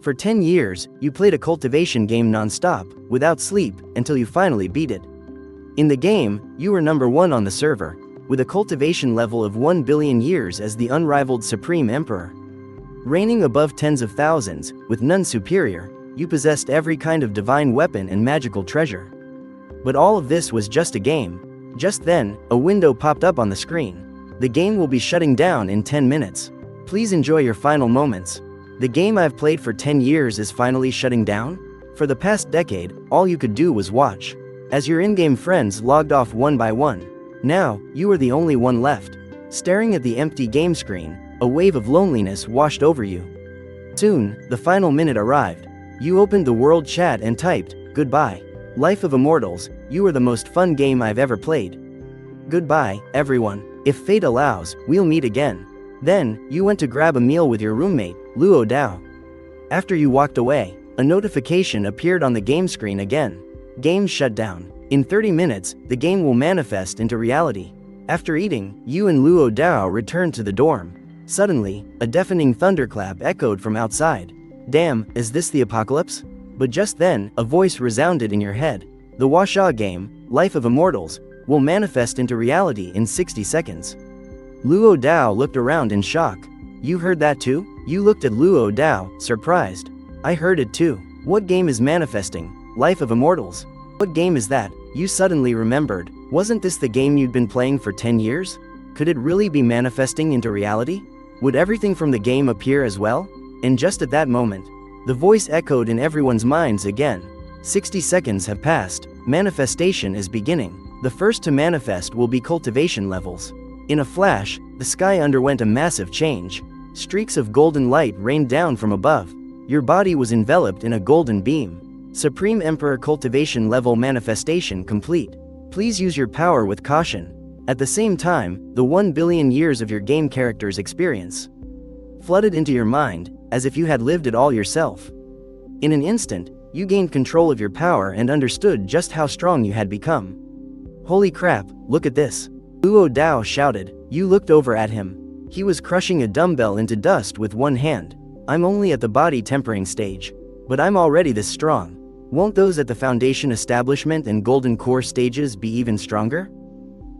For 10 years, you played a cultivation game non-stop, without sleep, until you finally beat it. In the game, you were number 1 on the server, with a cultivation level of 1 billion years as the unrivaled Supreme Emperor. Reigning above tens of thousands, with none superior, you possessed every kind of divine weapon and magical treasure. But all of this was just a game. Just then, a window popped up on the screen. The game will be shutting down in 10 minutes. Please enjoy your final moments. The game I've played for 10 years is finally shutting down? For the past decade, all you could do was watch, as your in-game friends logged off one by one. Now, you are the only one left. Staring at the empty game screen, a wave of loneliness washed over you. Soon, the final minute arrived. You opened the world chat and typed, "Goodbye. Life of Immortals, you are the most fun game I've ever played. Goodbye, everyone. If fate allows, we'll meet again." Then, you went to grab a meal with your roommate, Luo Dao. After you walked away, a notification appeared on the game screen again. Game shut down. In 30 minutes, the game will manifest into reality. After eating, you and Luo Dao returned to the dorm. Suddenly, a deafening thunderclap echoed from outside. Damn, is this the apocalypse? But just then, a voice resounded in your head. The Washa game, Life of Immortals, will manifest into reality in 60 seconds. Luo Dao looked around in shock. You heard that too? You looked at Luo Dao, surprised. I heard it too. What game is manifesting? Life of Immortals. What game is that? You suddenly remembered. Wasn't this the game you'd been playing for 10 years? Could it really be manifesting into reality? Would everything from the game appear as well? And just at that moment, the voice echoed in everyone's minds again. 60 seconds have passed. Manifestation is beginning. The first to manifest will be cultivation levels. In a flash, the sky underwent a massive change. Streaks of golden light rained down from above. Your body was enveloped in a golden beam. Supreme Emperor cultivation level manifestation complete. Please use your power with caution. At the same time, the 1 billion years of your game character's experience flooded into your mind, as if you had lived it all yourself. In an instant, you gained control of your power and understood just how strong you had become. Holy crap, look at this. Luo Dao shouted. You looked over at him. He was crushing a dumbbell into dust with one hand. I'm only at the body tempering stage. But I'm already this strong. Won't those at the foundation establishment and golden core stages be even stronger?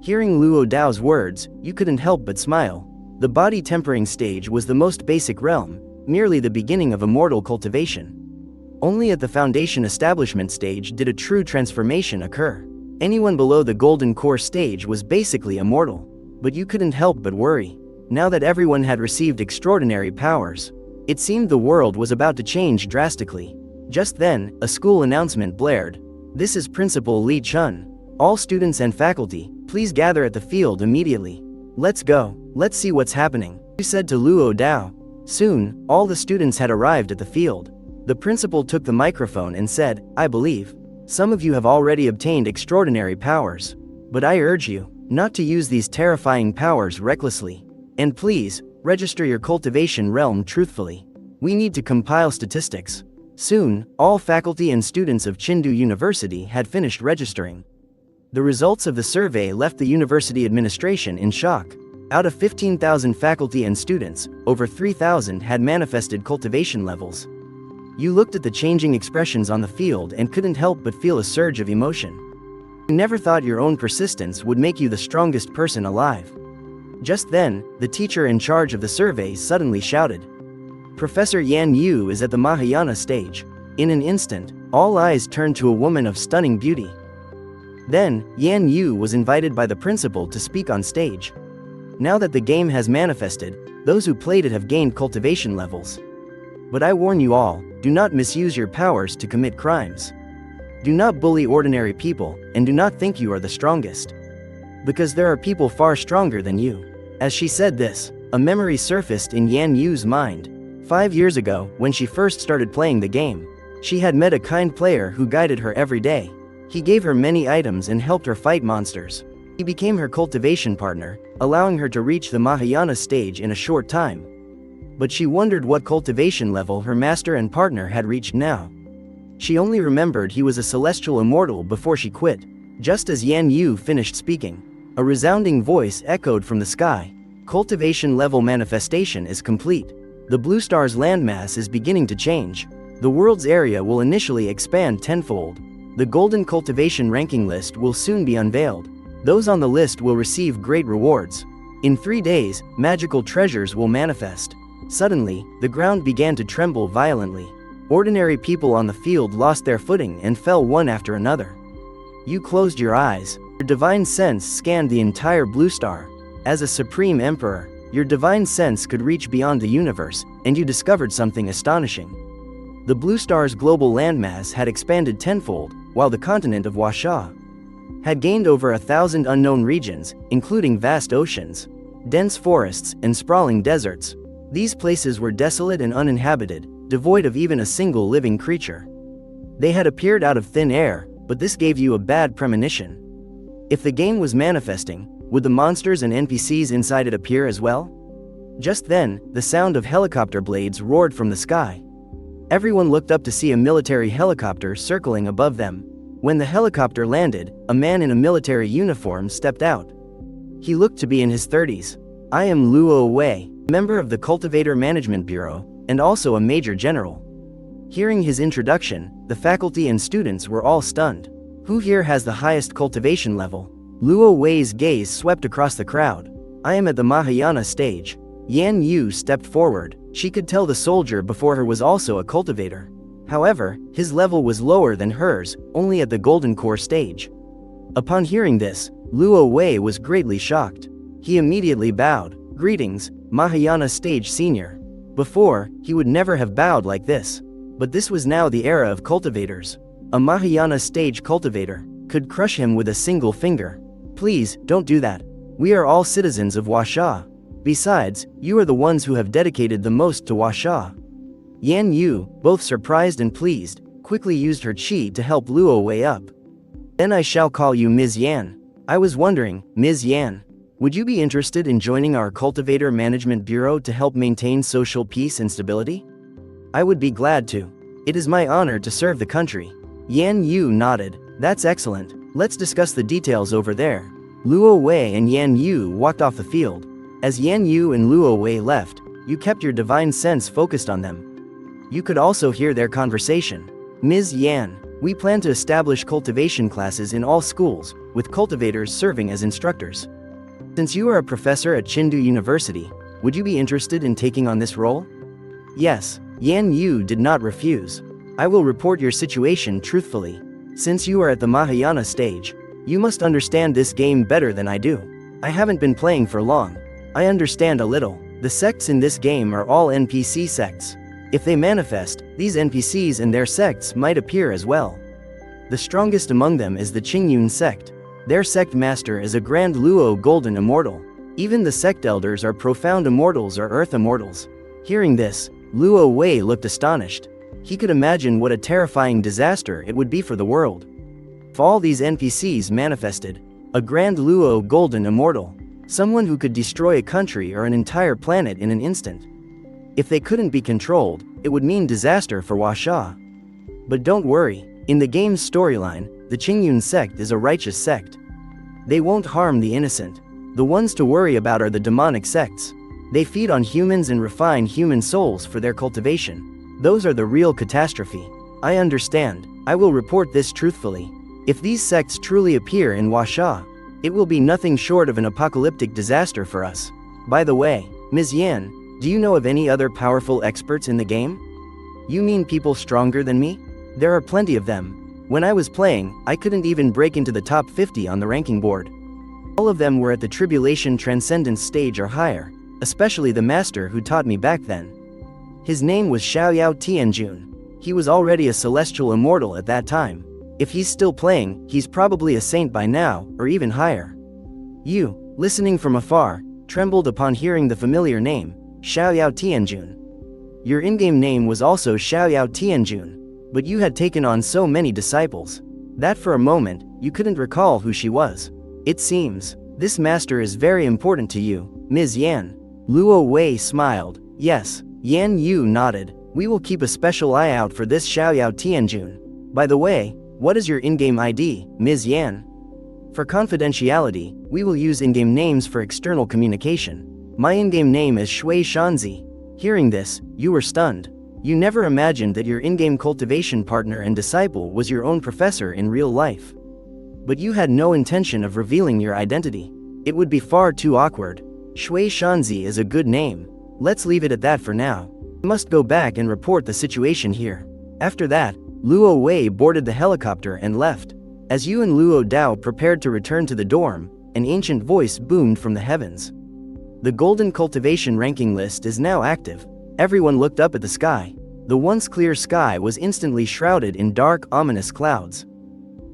Hearing Luo Dao's words, you couldn't help but smile. The body tempering stage was the most basic realm, merely the beginning of immortal cultivation. Only at the foundation establishment stage did a true transformation occur. Anyone below the golden core stage was basically immortal. But you couldn't help but worry. Now that everyone had received extraordinary powers, it seemed the world was about to change drastically. Just then, a school announcement blared. This is Principal Li Chun. All students and faculty, please gather at the field immediately. Let's go. Let's see what's happening, you said to Luo Dao. Soon, all the students had arrived at the field. The principal took the microphone and said, I believe some of you have already obtained extraordinary powers. But I urge you not to use these terrifying powers recklessly. And please, register your cultivation realm truthfully. We need to compile statistics. Soon, all faculty and students of Chindu University had finished registering. The results of the survey left the university administration in shock. Out of 15,000 faculty and students, over 3,000 had manifested cultivation levels. You looked at the changing expressions on the field and couldn't help but feel a surge of emotion. You never thought your own persistence would make you the strongest person alive. Just then, the teacher in charge of the survey suddenly shouted, Professor Yan Yu is at the Mahayana stage. In an instant, all eyes turned to a woman of stunning beauty. Then, Yan Yu was invited by the principal to speak on stage. Now that the game has manifested, those who played it have gained cultivation levels. But I warn you all, do not misuse your powers to commit crimes. Do not bully ordinary people, and do not think you are the strongest. Because there are people far stronger than you. As she said this, a memory surfaced in Yan Yu's mind. 5 years ago, when she first started playing the game, she had met a kind player who guided her every day. He gave her many items and helped her fight monsters. He became her cultivation partner, allowing her to reach the Mahayana stage in a short time. But she wondered what cultivation level her master and partner had reached now. She only remembered he was a celestial immortal before she quit. Just as Yan Yu finished speaking, a resounding voice echoed from the sky. Cultivation level manifestation is complete. The blue star's landmass is beginning to change. The world's area will initially expand tenfold. The golden cultivation ranking list will soon be unveiled. Those on the list will receive great rewards. In 3 days, magical treasures will manifest. Suddenly, the ground began to tremble violently. Ordinary people on the field lost their footing and fell one after another. You closed your eyes. Your divine sense scanned the entire blue star. As a supreme emperor, your divine sense could reach beyond the universe, and you discovered something astonishing. The blue star's global landmass had expanded tenfold, while the continent of Washa had gained over 1,000 unknown regions, including vast oceans, dense forests, and sprawling deserts. These places were desolate and uninhabited, devoid of even a single living creature. They had appeared out of thin air, but this gave you a bad premonition. If the game was manifesting, would the monsters and NPCs inside it appear as well? Just then, the sound of helicopter blades roared from the sky. Everyone looked up to see a military helicopter circling above them. When the helicopter landed, a man in a military uniform stepped out. He looked to be in his 30s. I am Luo Wei, member of the Cultivator Management Bureau, and also a major general. Hearing his introduction, the faculty and students were all stunned. Who here has the highest cultivation level? Luo Wei's gaze swept across the crowd. I am at the Mahayana stage. Yan Yu stepped forward. She could tell the soldier before her was also a cultivator. However, his level was lower than hers, only at the Golden Core stage. Upon hearing this, Luo Wei was greatly shocked. He immediately bowed. Greetings, Mahayana Stage Senior. Before, he would never have bowed like this. But this was now the era of cultivators. A Mahayana Stage cultivator could crush him with a single finger. Please, don't do that. We are all citizens of Washa. Besides, you are the ones who have dedicated the most to Washa. Yan Yu, both surprised and pleased, quickly used her chi to help Luo Wei up. Then I shall call you Ms. Yan. I was wondering, Ms. Yan, would you be interested in joining our Cultivator Management Bureau to help maintain social peace and stability? I would be glad to. It is my honor to serve the country. Yan Yu nodded. That's excellent. Let's discuss the details over there. Luo Wei and Yan Yu walked off the field. As Yan Yu and Luo Wei left, you kept your divine sense focused on them. You could also hear their conversation. Ms. Yan, we plan to establish cultivation classes in all schools, with cultivators serving as instructors. Since you are a professor at Chindu University, would you be interested in taking on this role? Yes, Yan Yu did not refuse. I will report your situation truthfully. Since you are at the Mahayana stage, you must understand this game better than I do. I haven't been playing for long. I understand a little. The sects in this game are all NPC sects. If they manifest, these NPCs and their sects might appear as well. The strongest among them is the Qingyun sect. Their sect master is a Grand Luo Golden Immortal. Even the sect elders are profound immortals or earth immortals. Hearing this, Luo Wei looked astonished. He could imagine what a terrifying disaster it would be for the world. If all these NPCs manifested, a Grand Luo Golden Immortal, someone who could destroy a country or an entire planet in an instant. If they couldn't be controlled, it would mean disaster for Washa. But don't worry, in the game's storyline, the Qingyun sect is a righteous sect. They won't harm the innocent. The ones to worry about are the demonic sects. They feed on humans and refine human souls for their cultivation. Those are the real catastrophe. I understand. I will report this truthfully. If these sects truly appear in Washa, it will be nothing short of an apocalyptic disaster for us. By the way, Ms. Yan, do you know of any other powerful experts in the game? You mean people stronger than me? There are plenty of them. When I was playing, I couldn't even break into the top 50 on the ranking board. All of them were at the Tribulation Transcendence stage or higher, especially the master who taught me back then. His name was Xiaoyao Tianjun. He was already a celestial immortal at that time. If he's still playing, he's probably a saint by now, or even higher. You, listening from afar, trembled upon hearing the familiar name, Xiaoyao Tianjun. Your in-game name was also Xiaoyao Tianjun, but you had taken on so many disciples that for a moment, you couldn't recall who she was. It seems, this master is very important to you, Ms. Yan. Luo Wei smiled. Yes, Yan Yu nodded. We will keep a special eye out for this Xiaoyao Tianjun. By the way, what is your in-game ID, Ms. Yan? For confidentiality, we will use in-game names for external communication. My in-game name is Shui Shanzi. Hearing this, you were stunned. You never imagined that your in-game cultivation partner and disciple was your own professor in real life. But you had no intention of revealing your identity. It would be far too awkward. Shui Shanzi is a good name. Let's leave it at that for now. I must go back and report the situation here. After that, Luo Wei boarded the helicopter and left. As you and Luo Dao prepared to return to the dorm, an ancient voice boomed from the heavens. The golden cultivation ranking list is now active. Everyone looked up at the sky. The once clear sky was instantly shrouded in dark, ominous clouds.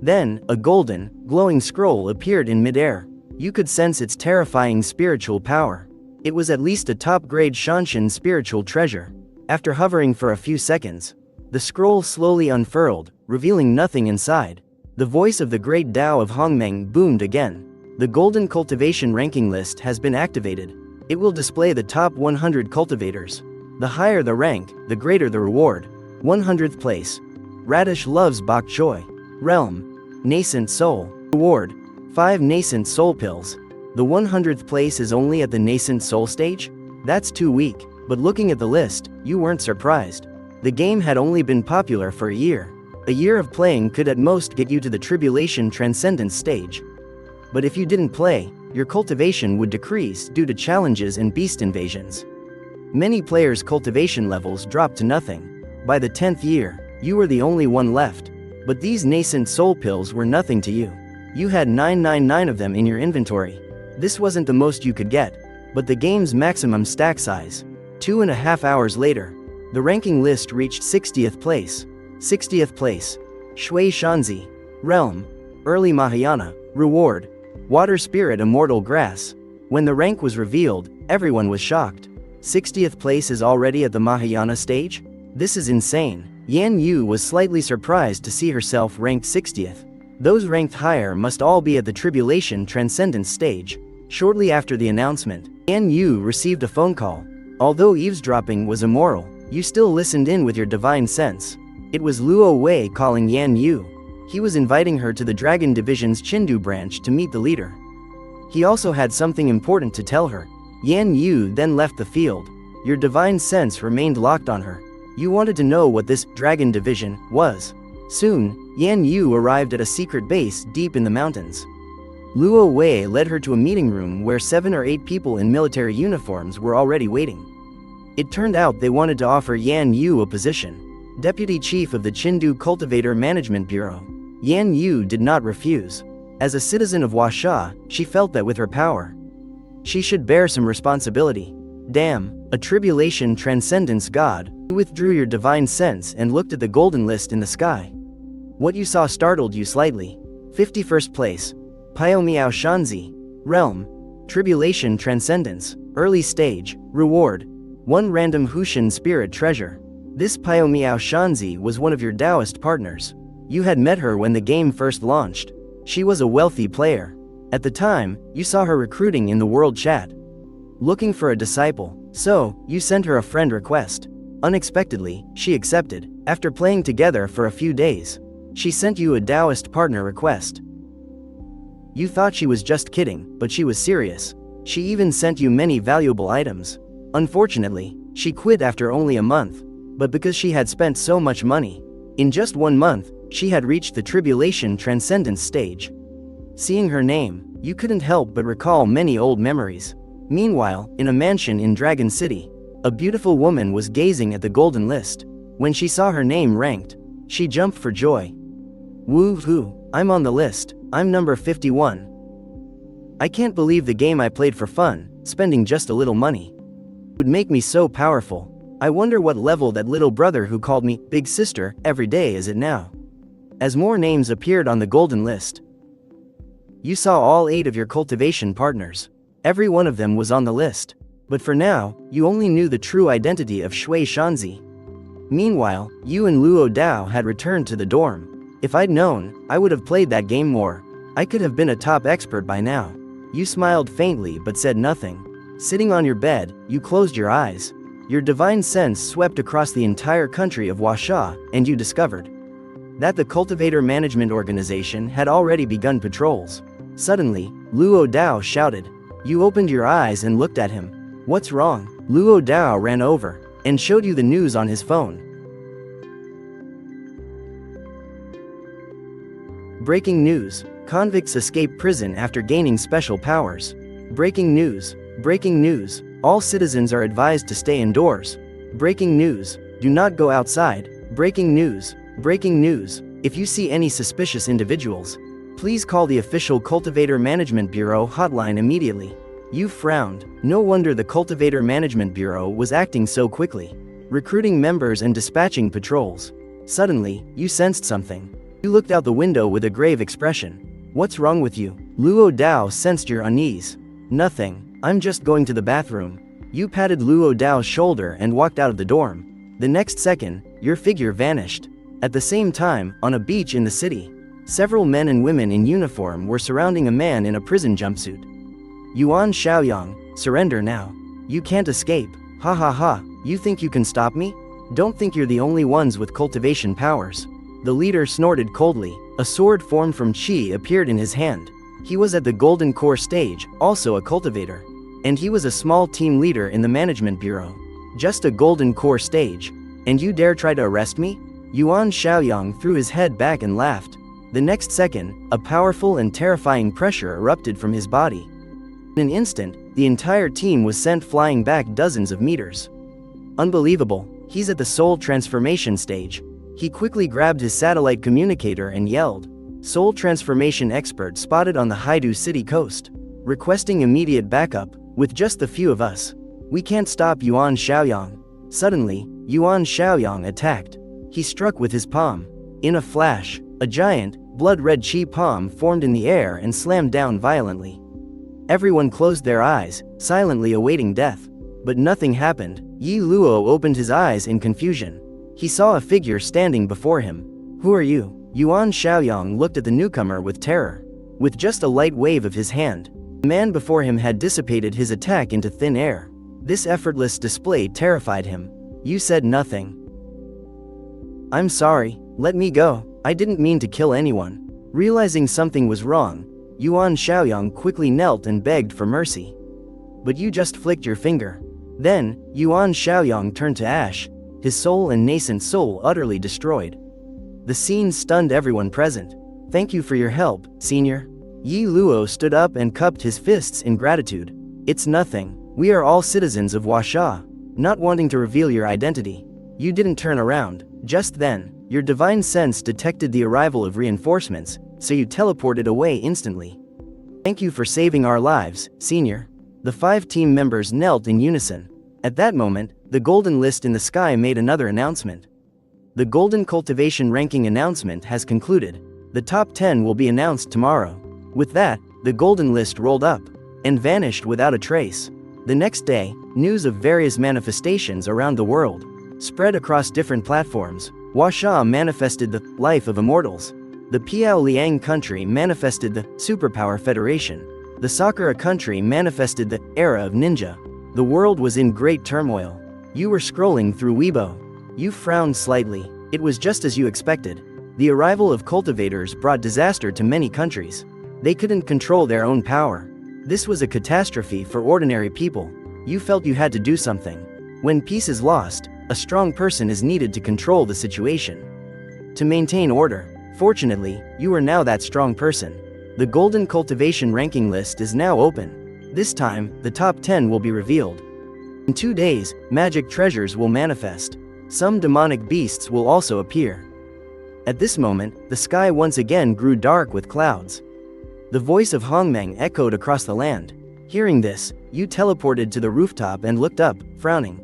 Then, a golden, glowing scroll appeared in midair. You could sense its terrifying spiritual power. It was at least a top-grade Shanshan spiritual treasure. After hovering for a few seconds, the scroll slowly unfurled, revealing nothing inside. The voice of the great Tao of Hongmeng boomed again. The golden cultivation ranking list has been activated. It will display the top 100 cultivators. The higher the rank, the greater the reward. 100th place. Radish loves bok choy. Realm. Nascent soul. Reward. 5 nascent soul pills. The 100th place is only at the nascent soul stage? That's too weak, but looking at the list, you weren't surprised. The game had only been popular for a year. A year of playing could at most get you to the tribulation transcendence stage. But if you didn't play, your cultivation would decrease due to challenges and beast invasions. Many players' cultivation levels dropped to nothing. By the 10th year, you were the only one left. But these nascent soul pills were nothing to you. You had 999 of them in your inventory. This wasn't the most you could get, but the game's maximum stack size. 2.5 hours later, the ranking list reached 60th place. 60th place. Shui Shanzi. Realm. Early Mahayana. Reward. Water Spirit Immortal Grass. When the rank was revealed, everyone was shocked. 60th place is already at the Mahayana stage? This is insane. Yan Yu was slightly surprised to see herself ranked 60th. Those ranked higher must all be at the Tribulation Transcendence stage. Shortly after the announcement, Yan Yu received a phone call. Although eavesdropping was immoral, you still listened in with your divine sense. It was Luo Wei calling Yan Yu. He was inviting her to the Dragon Division's Chindu branch to meet the leader. He also had something important to tell her. Yan Yu then left the field. Your divine sense remained locked on her. You wanted to know what this Dragon Division was. Soon, Yan Yu arrived at a secret base deep in the mountains. Luo Wei led her to a meeting room where 7 or 8 people in military uniforms were already waiting. It turned out they wanted to offer Yan Yu a position. Deputy Chief of the Chindu Cultivator Management Bureau. Yan Yu did not refuse. As a citizen of Huasha, she felt that with her power, she should bear some responsibility. Damn, a tribulation transcendence god. You withdrew your divine sense and looked at the golden list in the sky. What you saw startled you slightly. 51st place. Pyomiao Shanzi. Realm. Tribulation Transcendence. Early stage. Reward. 1 random Hushin spirit treasure. This Pyomiao Shanzi was one of your Taoist partners. You had met her when the game first launched. She was a wealthy player. At the time, you saw her recruiting in the world chat, looking for a disciple, so you sent her a friend request. Unexpectedly, she accepted. After playing together for a few days, she sent you a Taoist partner request. You thought she was just kidding, but she was serious. She even sent you many valuable items. Unfortunately, she quit after only a month, but because she had spent so much money. In just 1 month, she had reached the Tribulation Transcendence stage. Seeing her name, you couldn't help but recall many old memories. Meanwhile, in a mansion in Dragon City, a beautiful woman was gazing at the golden list. When she saw her name ranked, she jumped for joy. Woo-hoo, I'm on the list. I'm number 51. I can't believe the game I played for fun, spending just a little money, would make me so powerful. I wonder what level that little brother who called me Big Sister every day is at now. As more names appeared on the golden list, you saw all 8 of your cultivation partners. Every one of them was on the list. But for now, you only knew the true identity of Shui Shanzi. Meanwhile, you and Luo Dao had returned to the dorm. If I'd known, I would have played that game more. I could have been a top expert by now. You smiled faintly but said nothing. Sitting on your bed, you closed your eyes. Your divine sense swept across the entire country of Huasha, and you discovered that the Cultivator Management Organization had already begun patrols. Suddenly, Luo Dao shouted. You opened your eyes and looked at him. What's wrong? Luo Dao ran over and showed you the news on his phone. Breaking news. Convicts escape prison after gaining special powers. Breaking news. Breaking news. All citizens are advised to stay indoors. Breaking news. Do not go outside. Breaking news. Breaking news. If you see any suspicious individuals, please call the official Cultivator Management Bureau hotline immediately. You frowned. No wonder the Cultivator Management Bureau was acting so quickly, recruiting members and dispatching patrols. Suddenly, you sensed something. You looked out the window with a grave expression. What's wrong with you? Luo Dao sensed your unease. Nothing. I'm just going to the bathroom. You patted Luo Dao's shoulder and walked out of the dorm. The next second, your figure vanished. At the same time, on a beach in the city, several men and women in uniform were surrounding a man in a prison jumpsuit. Yuan Xiaoyang, surrender now. You can't escape. Ha ha ha, you think you can stop me? Don't think you're the only ones with cultivation powers. The leader snorted coldly. A sword formed from qi appeared in his hand. He was at the Golden Core stage, also a cultivator. And he was a small team leader in the Management Bureau. Just a Golden Core stage. And you dare try to arrest me? Yuan Xiaoyang threw his head back and laughed. The next second, a powerful and terrifying pressure erupted from his body. In an instant, the entire team was sent flying back dozens of meters. Unbelievable, he's at the soul transformation stage. He quickly grabbed his satellite communicator and yelled. Soul transformation expert spotted on the Haidu city coast. Requesting immediate backup, with just the few of us. We can't stop Yuan Xiaoyang. Suddenly, Yuan Xiaoyang attacked. He struck with his palm. In a flash, a giant, blood-red qi palm formed in the air and slammed down violently. Everyone closed their eyes, silently awaiting death. But nothing happened. Yi Luo opened his eyes in confusion. He saw a figure standing before him. Who are you? Yuan Xiaoyang looked at the newcomer with terror. With just a light wave of his hand, the man before him had dissipated his attack into thin air. This effortless display terrified him. You said nothing. I'm sorry, let me go. I didn't mean to kill anyone. Realizing something was wrong, Yuan Xiaoyang quickly knelt and begged for mercy. But you just flicked your finger. Then, Yuan Xiaoyang turned to ash, his soul and nascent soul utterly destroyed. The scene stunned everyone present. Thank you for your help, senior. Yi Luo stood up and cupped his fists in gratitude. It's nothing. We are all citizens of Huaxia. Not wanting to reveal your identity, you didn't turn around. Just then, your divine sense detected the arrival of reinforcements, so you teleported away instantly. Thank you for saving our lives, senior. The 5 team members knelt in unison. At that moment, the golden list in the sky made another announcement. The golden cultivation ranking announcement has concluded. The top 10 will be announced tomorrow. With that, the golden list rolled up and vanished without a trace. The next day, news of various manifestations around the world spread across different platforms. Huaxia manifested the life of immortals. The Piao Liang country manifested the superpower federation. The Sakura country manifested the era of ninja. The world was in great turmoil. You were scrolling through Weibo. You frowned slightly. It was just as you expected. The arrival of cultivators brought disaster to many countries. They couldn't control their own power. This was a catastrophe for ordinary people. You felt you had to do something. When peace is lost, a strong person is needed to control the situation. To maintain order. Fortunately, you are now that strong person. The golden cultivation ranking list is now open. This time, the top 10 will be revealed. In 2 days, magic treasures will manifest. Some demonic beasts will also appear. At this moment, the sky once again grew dark with clouds. The voice of Hongmeng echoed across the land. Hearing this, you teleported to the rooftop and looked up, frowning.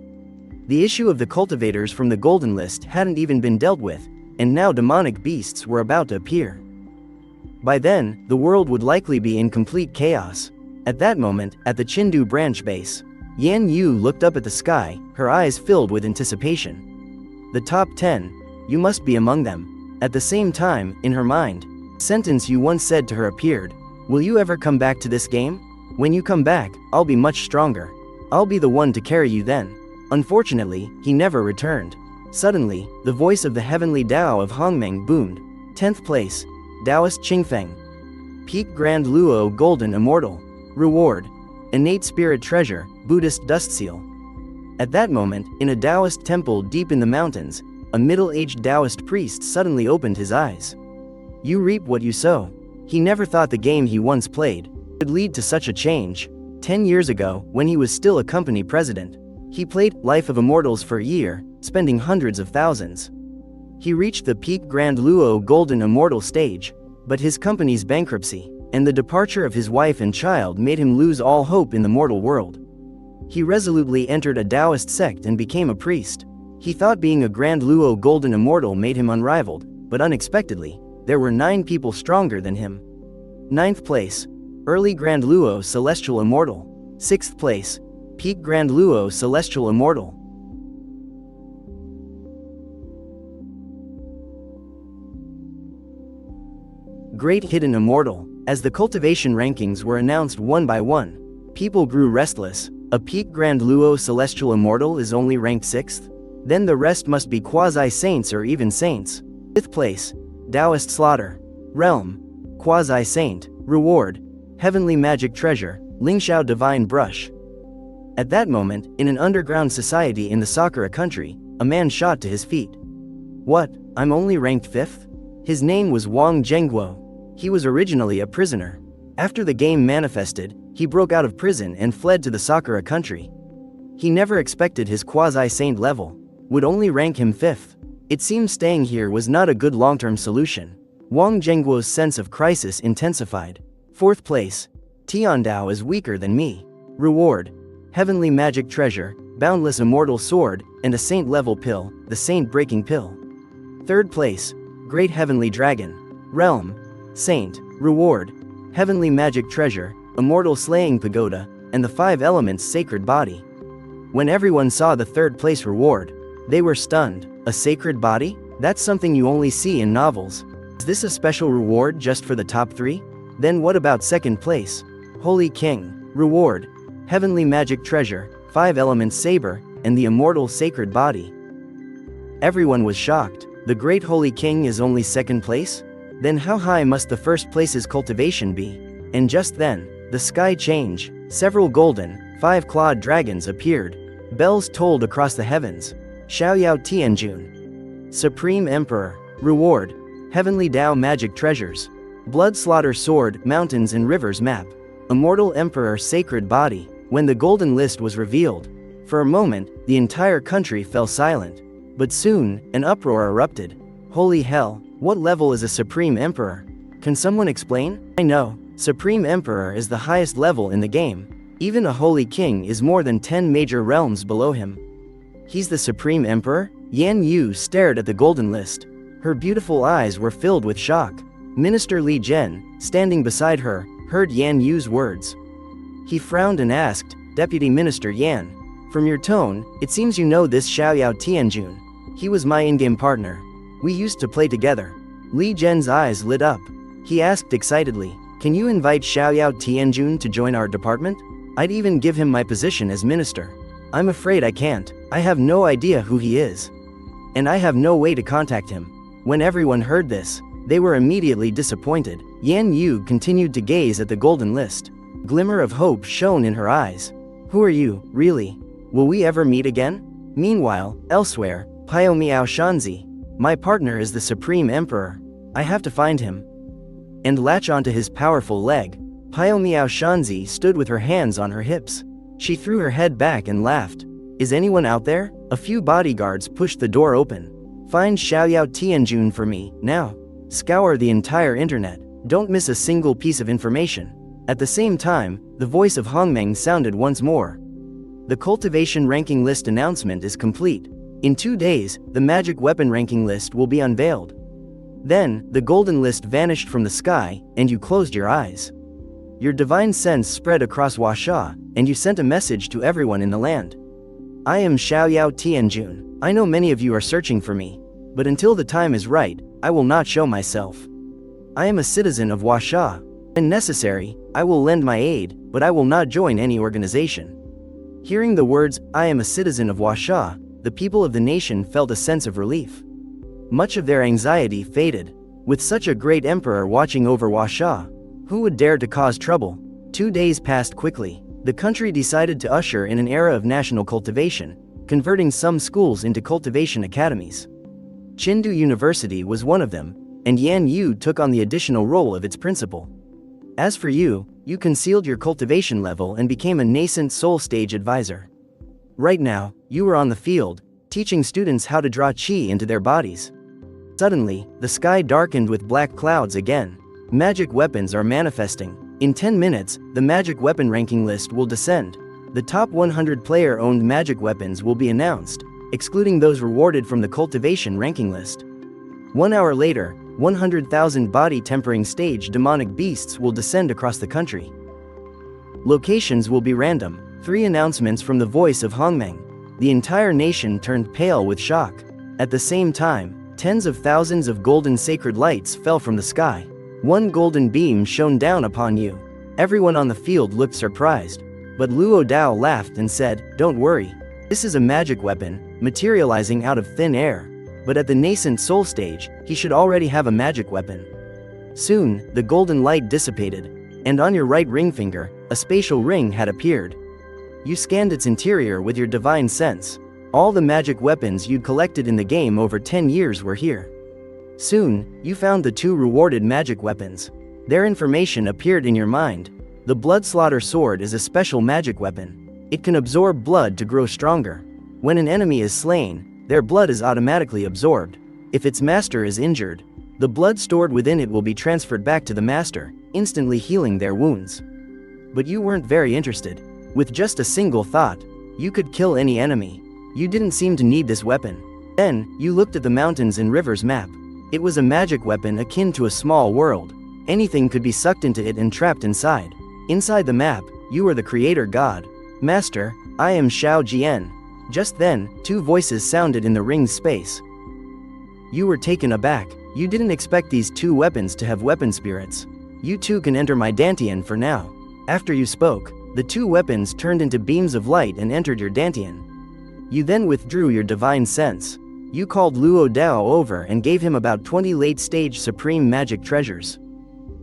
The issue of the cultivators from the golden list hadn't even been dealt with, and now demonic beasts were about to appear. By then, the world would likely be in complete chaos. At that moment, at the Chindu branch base, Yan Yu looked up at the sky, her eyes filled with anticipation. The top 10, you must be among them. At the same time, in her mind, a sentence you once said to her appeared. Will you ever come back to this game? When you come back, I'll be much stronger. I'll be the one to carry you then. Unfortunately, he never returned. Suddenly, the voice of the heavenly Dao of Hongmeng boomed. 10th place, Taoist Qingfeng. Peak Grand Luo Golden Immortal. Reward, innate spirit treasure, Buddhist dust seal. At that moment, in a Taoist temple deep in the mountains, a middle-aged Taoist priest suddenly opened his eyes. You reap what you sow. He never thought the game he once played could lead to such a change. 10 years ago, when he was still a company president, he played Life of Immortals for a year, spending hundreds of thousands. He reached the peak Grand Luo Golden Immortal stage, but his company's bankruptcy and the departure of his wife and child made him lose all hope in the mortal world. He resolutely entered a Taoist sect and became a priest. He thought being a Grand Luo Golden Immortal made him unrivaled, but unexpectedly, there were 9 people stronger than him. 9th place, Early Grand Luo Celestial Immortal. 6th place, Peak Grand Luo Celestial Immortal. Great Hidden Immortal. As the cultivation rankings were announced one by one, people grew restless. A Peak Grand Luo Celestial Immortal is only ranked 6th? Then the rest must be quasi-saints or even saints. 5th place, Taoist Slaughter. Realm, Quasi-Saint. Reward, Heavenly Magic Treasure, Lingxiao Divine Brush. At that moment, in an underground society in the Sakura country, a man shot to his feet. What, I'm only ranked 5th? His name was Wang Zhengguo. He was originally a prisoner. After the game manifested, he broke out of prison and fled to the Sakura country. He never expected his quasi-saint level would only rank him 5th. It seemed staying here was not a good long-term solution. Wang Zhengguo's sense of crisis intensified. 4th place, Tiandao is weaker than me. Reward, Heavenly Magic Treasure, Boundless Immortal Sword, and a saint-level pill, the Saint-Breaking Pill. 3rd place, Great Heavenly Dragon. Realm, Saint. Reward, Heavenly Magic Treasure, Immortal Slaying Pagoda, and the 5 Elements Sacred Body. When everyone saw the 3rd place reward, they were stunned. A sacred body? That's something you only see in novels. Is this a special reward just for the top 3? Then what about 2nd place? Holy King. Reward, Heavenly Magic Treasure, 5 Elements Saber, and the Immortal Sacred Body. Everyone was shocked. The Great Holy King is only 2nd place? Then how high must the 1st place's cultivation be? And just then, the sky changed. Several golden, 5-clawed dragons appeared. Bells tolled across the heavens. Xiaoyao Tianjun. Supreme Emperor. Reward, Heavenly Tao Magic Treasures. Blood Slaughter Sword, Mountains and Rivers Map. Immortal Emperor Sacred Body. When the golden list was revealed, for a moment, the entire country fell silent. But soon, an uproar erupted. Holy hell, what level is a Supreme Emperor? Can someone explain? I know, Supreme Emperor is the highest level in the game. Even a Holy King is more than 10 major realms below him. He's the Supreme Emperor? Yan Yu stared at the golden list. Her beautiful eyes were filled with shock. Minister Li Zhen, standing beside her, heard Yan Yu's words. He frowned and asked, Deputy Minister Yan, from your tone, it seems you know this Xiaoyao Tianjun. He was my in-game partner. We used to play together. Li Zhen's eyes lit up. He asked excitedly, can you invite Xiaoyao Tianjun to join our department? I'd even give him my position as minister. I'm afraid I can't. I have no idea who he is. And I have no way to contact him. When everyone heard this, they were immediately disappointed. Yan Yu continued to gaze at the golden list. Glimmer of hope shone in her eyes. Who are you, really? Will we ever meet again? Meanwhile, elsewhere, Pio Miao Shanzi. My partner is the Supreme Emperor. I have to find him. And latch onto his powerful leg. Pio Miao Shanzi stood with her hands on her hips. She threw her head back and laughed. Is anyone out there? A few bodyguards pushed the door open. Find Xiaoyao Tianjun for me, now. Scour the entire internet. Don't miss a single piece of information. At the same time, the voice of Hongmeng sounded once more. The cultivation ranking list announcement is complete. In 2 days, the magic weapon ranking list will be unveiled. Then, the golden list vanished from the sky, and you closed your eyes. Your divine sense spread across Huasha, and you sent a message to everyone in the land. I am Xiaoyao Tianjun. I know many of you are searching for me, but until the time is right, I will not show myself. I am a citizen of Huasha. When necessary, I will lend my aid, but I will not join any organization. Hearing the words, I am a citizen of Huasha, the people of the nation felt a sense of relief. Much of their anxiety faded. With such a great emperor watching over Huasha, who would dare to cause trouble? 2 days passed quickly. The country decided to usher in an era of national cultivation, converting some schools into cultivation academies. Chindu University was one of them, and Yan Yu took on the additional role of its principal. As for you, you concealed your cultivation level and became a nascent soul stage advisor. Right now, you were on the field, teaching students how to draw chi into their bodies. Suddenly, the sky darkened with black clouds again. Magic weapons are manifesting. In 10 minutes, the magic weapon ranking list will descend. The top 100 player-owned magic weapons will be announced, excluding those rewarded from the cultivation ranking list. 1 hour later, 100,000 body-tempering stage demonic beasts will descend across the country. Locations will be random. 3 announcements from the voice of Hongmeng. The entire nation turned pale with shock. At the same time, tens of thousands of golden sacred lights fell from the sky. 1 golden beam shone down upon you. Everyone on the field looked surprised. But Luo Dao laughed and said, "Don't worry. This is a magic weapon, materializing out of thin air. But at the nascent soul stage, he should already have a magic weapon." Soon, the golden light dissipated, and on your right ring finger, a spatial ring had appeared. You scanned its interior with your divine sense. All the magic weapons you'd collected in the game over 10 years were here. Soon, you found the 2 rewarded magic weapons. Their information appeared in your mind. The Blood Slaughter Sword is a special magic weapon. It can absorb blood to grow stronger. When an enemy is slain, their blood is automatically absorbed. If its master is injured, the blood stored within it will be transferred back to the master, instantly healing their wounds. But you weren't very interested. With just a single thought, you could kill any enemy. You didn't seem to need this weapon. Then, you looked at the mountains and rivers map. It was a magic weapon akin to a small world. Anything could be sucked into it and trapped inside. Inside the map, you were the creator god. "Master, I am Xiao Jian." Just then, 2 voices sounded in the ring's space. You were taken aback. You didn't expect these 2 weapons to have weapon spirits. "You too can enter my Dantian for now." After you spoke, the 2 weapons turned into beams of light and entered your Dantian. You then withdrew your divine sense. You called Luo Dao over and gave him about 20 late-stage supreme magic treasures.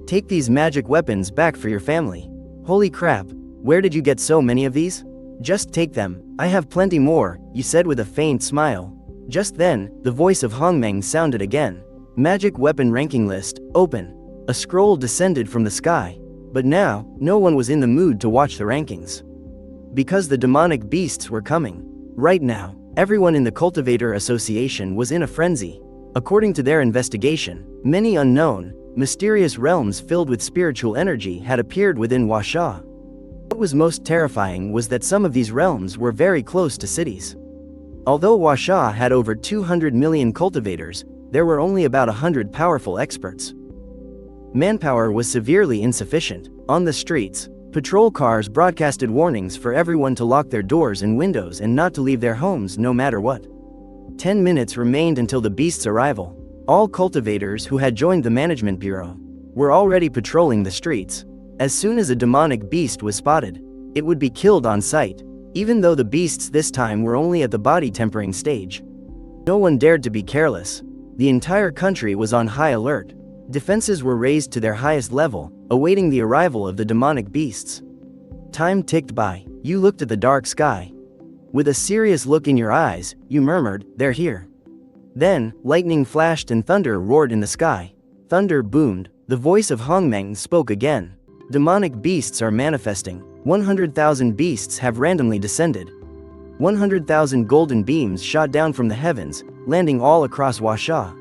"Take these magic weapons back for your family." "Holy crap, where did you get so many of these?" "Just take them, I have plenty more," you said with a faint smile. Just then, the voice of Hongmeng sounded again. "Magic weapon ranking list, open." A scroll descended from the sky. But now, no one was in the mood to watch the rankings. Because the demonic beasts were coming. Right now, everyone in the Cultivator Association was in a frenzy. According to their investigation, many unknown, mysterious realms filled with spiritual energy had appeared within Huasha. What was most terrifying was that some of these realms were very close to cities. Although Huasha had over 200 million cultivators, there were only about 100 powerful experts. Manpower was severely insufficient. On the streets, patrol cars broadcasted warnings for everyone to lock their doors and windows and not to leave their homes no matter what. 10 minutes remained until the beast's arrival. All cultivators who had joined the management bureau were already patrolling the streets. As soon as a demonic beast was spotted, it would be killed on sight, even though the beasts this time were only at the body tempering stage. No one dared to be careless. The entire country was on high alert. Defenses were raised to their highest level, awaiting the arrival of the demonic beasts. Time ticked by. You looked at the dark sky. With a serious look in your eyes, you murmured, "They're here." Then, lightning flashed and thunder roared in the sky. Thunder boomed. The voice of Hongmeng spoke again. "Demonic beasts are manifesting. 100,000 beasts have randomly descended. 100,000 golden beams shot down from the heavens, landing all across Huasha."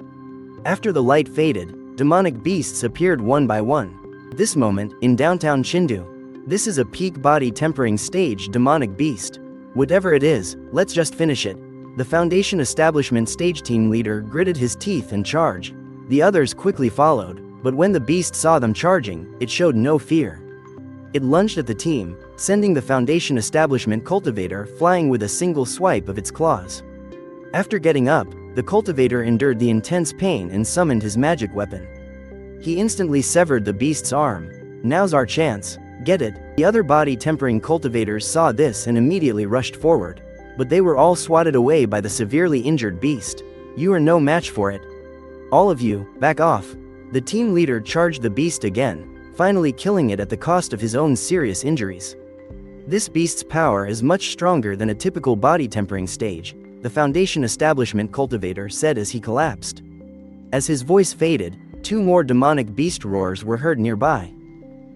After the light faded, demonic beasts appeared one by one. This moment, in downtown Chengdu. This is a peak body tempering stage demonic beast. Whatever it is, let's just finish it. The Foundation Establishment stage team leader gritted his teeth and charged. The others quickly followed, but when the beast saw them charging, it showed no fear. It lunged at the team, sending the Foundation Establishment cultivator flying with a single swipe of its claws. After getting up, the cultivator endured the intense pain and summoned his magic weapon. He instantly severed the beast's arm. "Now's our chance. Get it." The other body tempering cultivators saw this and immediately rushed forward. But they were all swatted away by the severely injured beast. "You are no match for it. All of you, back off." The team leader charged the beast again, finally killing it at the cost of his own serious injuries. This beast's power is much stronger than a typical body tempering stage, the Foundation establishment cultivator said as he collapsed. As his voice faded, 2 more demonic beast roars were heard nearby.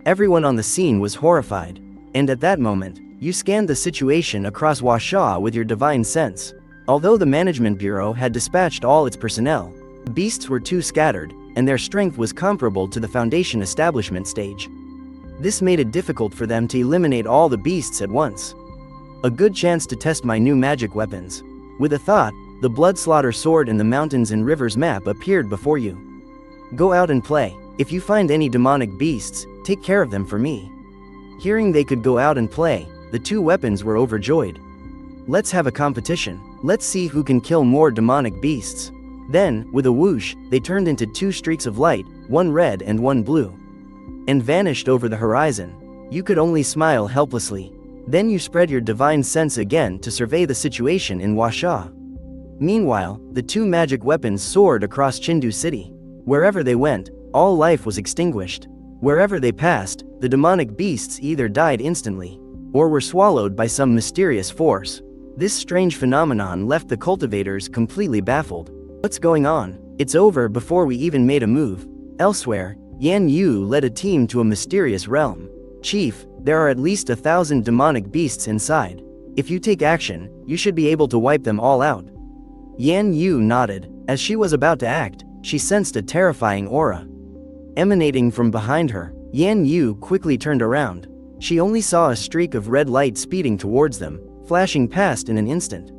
Everyone on the scene was horrified, and at that moment, you scanned the situation across Washaw with your divine sense. Although the Management Bureau had dispatched all its personnel, the beasts were too scattered, and their strength was comparable to the Foundation establishment stage. This made it difficult for them to eliminate all the beasts at once. A good chance to test my new magic weapons. With a thought, the Blood Slaughter sword and the Mountains and Rivers map appeared before you. Go out and play. If you find any demonic beasts, take care of them for me. Hearing they could go out and play, the 2 weapons were overjoyed. Let's have a competition. Let's see who can kill more demonic beasts. Then, with a whoosh, they turned into 2 streaks of light, one red and one blue, and vanished over the horizon. You could only smile helplessly. Then you spread your divine sense again to survey the situation in Washaw. Meanwhile, the 2 magic weapons soared across Chindu City. Wherever they went, all life was extinguished. Wherever they passed, the demonic beasts either died instantly, or were swallowed by some mysterious force. This strange phenomenon left the cultivators completely baffled. What's going on? It's over before we even made a move. Elsewhere, Yan Yu led a team to a mysterious realm. Chief, there are at least 1,000 demonic beasts inside. If you take action, you should be able to wipe them all out. Yan Yu nodded. As she was about to act, she sensed a terrifying aura emanating from behind her. Yan Yu quickly turned around. She only saw a streak of red light speeding towards them, flashing past in an instant.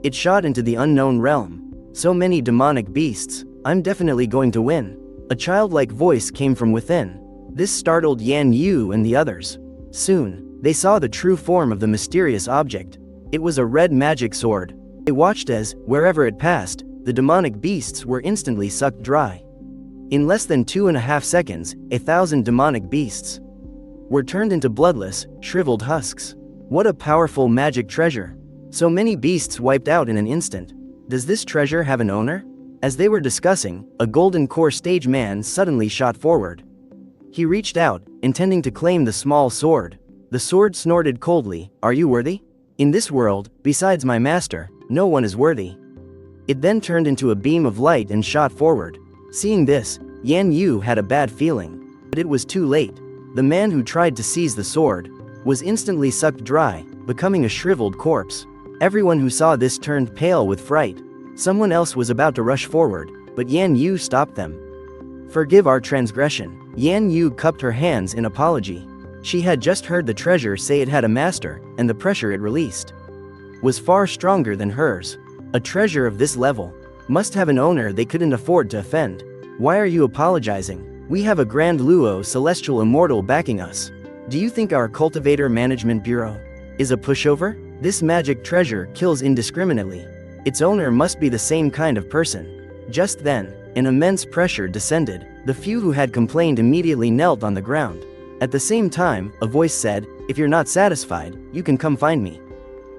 It shot into the unknown realm. So many demonic beasts. I'm definitely going to win. A childlike voice came from within. This startled Yan Yu and the others. Soon, they saw the true form of the mysterious object. It was a red magic sword. They watched as, wherever it passed, the demonic beasts were instantly sucked dry. In less than 2.5 seconds, 1,000 demonic beasts were turned into bloodless, shriveled husks. What a powerful magic treasure. So many beasts wiped out in an instant. Does this treasure have an owner? As they were discussing, a golden core stage man suddenly shot forward. He reached out, intending to claim the small sword. The sword snorted coldly, "Are you worthy? In this world, besides my master, no one is worthy." It then turned into a beam of light and shot forward. Seeing this, Yan Yu had a bad feeling. But it was too late. The man who tried to seize the sword was instantly sucked dry, becoming a shriveled corpse. Everyone who saw this turned pale with fright. Someone else was about to rush forward, but Yan Yu stopped them. "Forgive our transgression." Yan Yu cupped her hands in apology. She had just heard the treasure say it had a master, and the pressure it released was far stronger than hers. A treasure of this level must have an owner they couldn't afford to offend. Why are you apologizing? We have a Grand Luo Celestial Immortal backing us. Do you think our Cultivator Management Bureau is a pushover? This magic treasure kills indiscriminately. Its owner must be the same kind of person. Just then, an immense pressure descended. The few who had complained immediately knelt on the ground. At the same time, a voice said, "If you're not satisfied, you can come find me."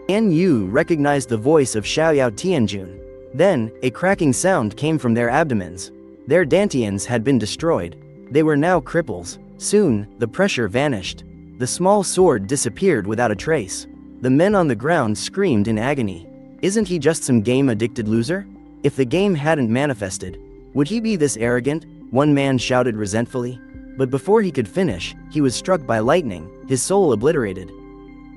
Yan Yu recognized the voice of Xiaoyao Tianjun. Then, a cracking sound came from their abdomens. Their dantians had been destroyed. They were now cripples. Soon, the pressure vanished. The small sword disappeared without a trace. The men on the ground screamed in agony. Isn't he just some game-addicted loser? If the game hadn't manifested, would he be this arrogant? One man shouted resentfully. But before he could finish, he was struck by lightning, his soul obliterated.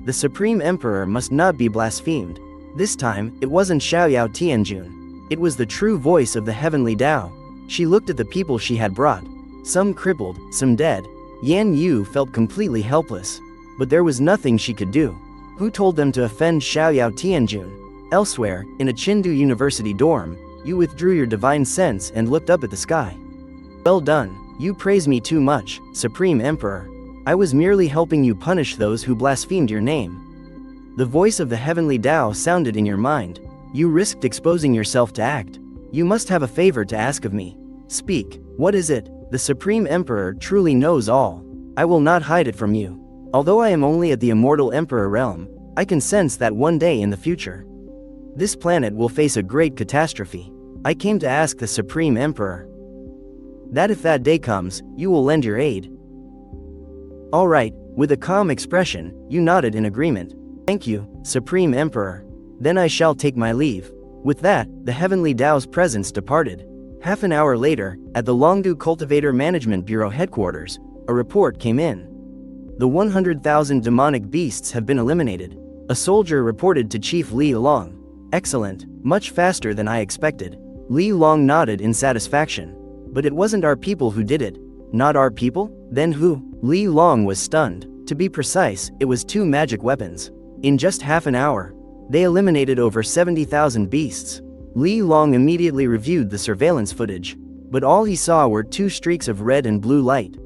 The Supreme Emperor must not be blasphemed. This time, it wasn't Xiaoyao Tianjun. It was the true voice of the heavenly Tao. She looked at the people she had brought. Some crippled, some dead. Yan Yu felt completely helpless. But there was nothing she could do. Who told them to offend Xiaoyao Tianjun? Elsewhere, in a Chindu University dorm, you withdrew your divine sense and looked up at the sky. Well done. You praise me too much, Supreme Emperor. I was merely helping you punish those who blasphemed your name. The voice of the heavenly Tao sounded in your mind. You risked exposing yourself to act. You must have a favor to ask of me. Speak. What is it? The Supreme Emperor truly knows all. I will not hide it from you. Although I am only at the Immortal Emperor realm, I can sense that one day in the future, this planet will face a great catastrophe. I came to ask the Supreme Emperor that if that day comes, you will lend your aid. Alright, With a calm expression, you nodded in agreement. Thank you, Supreme Emperor. Then I shall take my leave. With that, the heavenly Tao's presence departed. Half an hour later, at the Longdu Cultivator Management Bureau headquarters, a report came in. The 100,000 demonic beasts have been eliminated. A soldier reported to Chief Li Long. Excellent, much faster than I expected. Li Long nodded in satisfaction. But it wasn't our people who did it. Not our people? Then who? Li Long was stunned. To be precise, it was 2 magic weapons. In just half an hour, they eliminated over 70,000 beasts. Li Long immediately reviewed the surveillance footage, but all he saw were 2 streaks of red and blue light.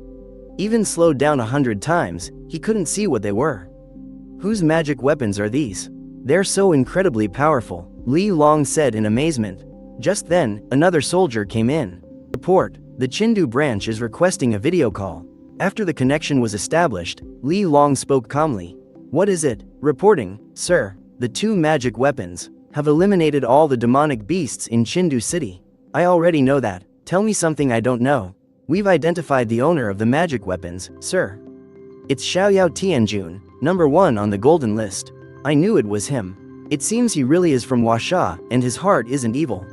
Even slowed down 100 times, he couldn't see what they were. Whose magic weapons are these? They're so incredibly powerful, Li Long said in amazement. Just then, another soldier came in. Report, the Chindu branch is requesting a video call. After the connection was established, Li Long spoke calmly. What is it? Reporting, sir. The 2 magic weapons have eliminated all the demonic beasts in Chindu City. I already know that. Tell me something I don't know. We've identified the owner of the magic weapons, sir. It's Xiaoyao Tianjun, number 1 on the golden list. I knew it was him. It seems he really is from Huasha, and his heart isn't evil.